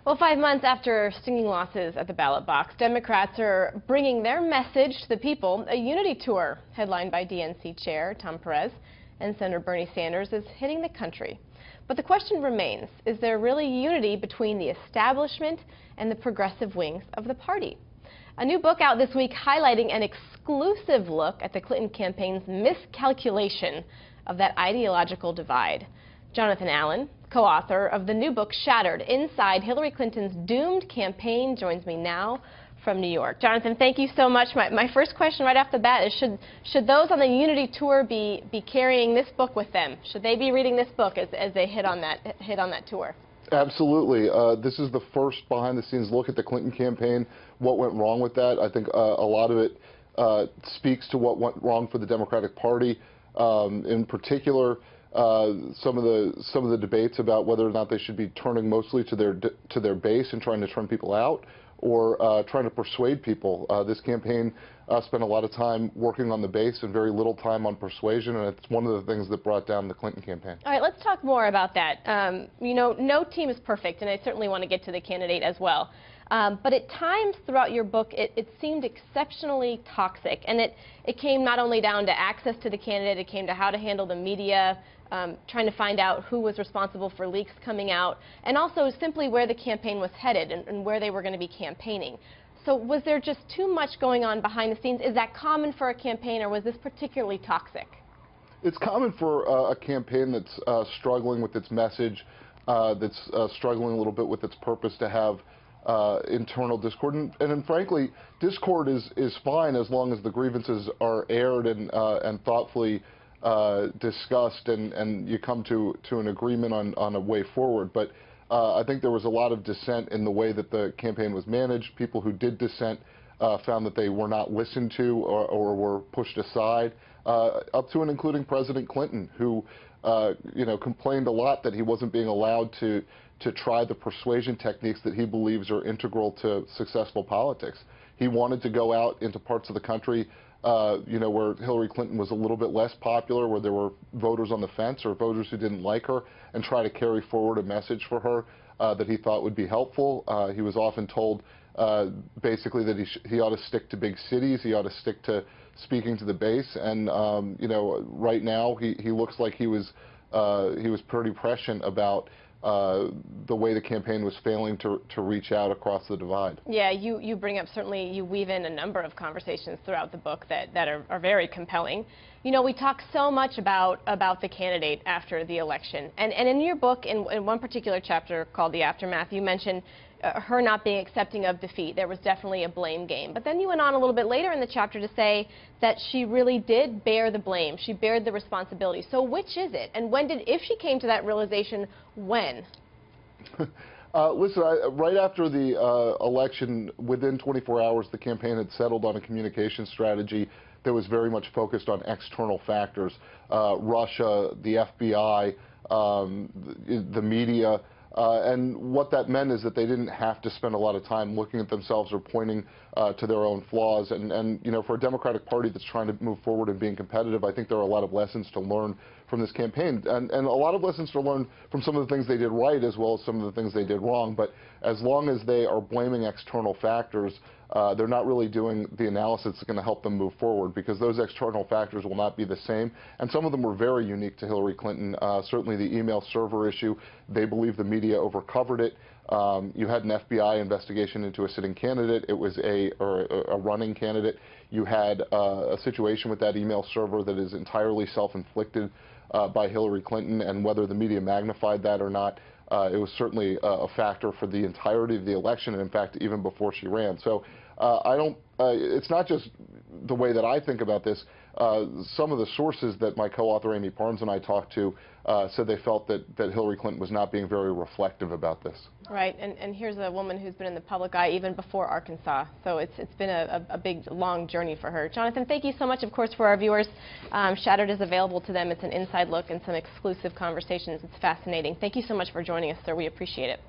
Well, 5 months after stinging losses at the ballot box, Democrats are bringing their message to the people. A unity tour, headlined by DNC Chair Tom Perez and Senator Bernie Sanders, is hitting the country. But the question remains, is there really unity between the establishment and the progressive wings of the party? A new book out this week highlighting an exclusive look at the Clinton campaign's miscalculation of that ideological divide. Jon Allen, co-author of the new book Shattered: Inside Hillary Clinton's Doomed Campaign, joins me now from New York. Jonathan, thank you so much. My first question right off the bat is, should those on the Unity Tour be carrying this book with them? Should they be reading this book as they hit on that tour? Absolutely. This is the first behind-the-scenes look at the Clinton campaign, what went wrong with that. I think a lot of it speaks to what went wrong for the Democratic Party. In particular, some of the debates about whether or not they should be turning mostly to their base and trying to turn people out, or trying to persuade people. This campaign spent a lot of time working on the base and very little time on persuasion, and it's one of the things that brought down the Clinton campaign. All right, let's talk more about that. You know, no team is perfect, and I certainly want to get to the candidate as well. But at times throughout your book, it seemed exceptionally toxic, and it came not only down to access to the candidate, it came to how to handle the media, trying to find out who was responsible for leaks coming out, and also simply where the campaign was headed and where they were going to be campaigning. So was there just too much going on behind the scenes? Is that common for a campaign, or was this particularly toxic? It's common for a campaign that's struggling with its message, that's struggling a little bit with its purpose, to have internal discord, and frankly, discord is fine as long as the grievances are aired and thoughtfully discussed, and you come to an agreement on a way forward. But I think there was a lot of dissent in the way that the campaign was managed. People who did dissent found that they were not listened to or were pushed aside, up to and including President Clinton, who complained a lot that he wasn't being allowed to try the persuasion techniques that he believes are integral to successful politics. He wanted to go out into parts of the country where Hillary Clinton was a little bit less popular, where there were voters on the fence or voters who didn't like her, and try to carry forward a message for her that he thought would be helpful. He was often told basically that he ought to stick to big cities, he ought to stick to speaking to the base, and right now he looks like he was pretty prescient about the way the campaign was failing to reach out across the divide. Yeah, you bring up, certainly you weave in a number of conversations throughout the book that are very compelling. You know, we talk so much about the candidate after the election, and in your book, in one particular chapter called The Aftermath, you mentioned her not being accepting of defeat. There was definitely a blame game. But then you went on a little bit later in the chapter to say that she really did bear the blame. She bared the responsibility. So which is it? And when if she came to that realization, when? Listen, right after the election, within 24 hours, the campaign had settled on a communication strategy that was very much focused on external factors. Russia, the FBI, the media. And what that meant is that they didn't have to spend a lot of time looking at themselves or pointing to their own flaws. And for a Democratic Party that's trying to move forward and being competitive, I think there are a lot of lessons to learn from this campaign, and a lot of lessons to learn from some of the things they did right as well as some of the things they did wrong. But as long as they are blaming external factors, they're not really doing the analysis that's going to help them move forward, because those external factors will not be the same. And some of them were very unique to Hillary Clinton. Certainly the email server issue, they believe the media overcovered it. You had an FBI investigation into a sitting candidate. It was a running candidate. You had a situation with that email server that is entirely self-inflicted by Hillary Clinton, and whether the media magnified that or not, it was certainly a factor for the entirety of the election, and in fact, even before she ran. So it's not just the way that I think about this. Some of the sources that my co-author Amy Parnes and I talked to said they felt that Hillary Clinton was not being very reflective about this. Right, and here's a woman who's been in the public eye even before Arkansas, so it's been a big, long journey for her. Jonathan, thank you so much, of course, for our viewers. Shattered is available to them. It's an inside look and some exclusive conversations. It's fascinating. Thank you so much for joining us, sir. We appreciate it.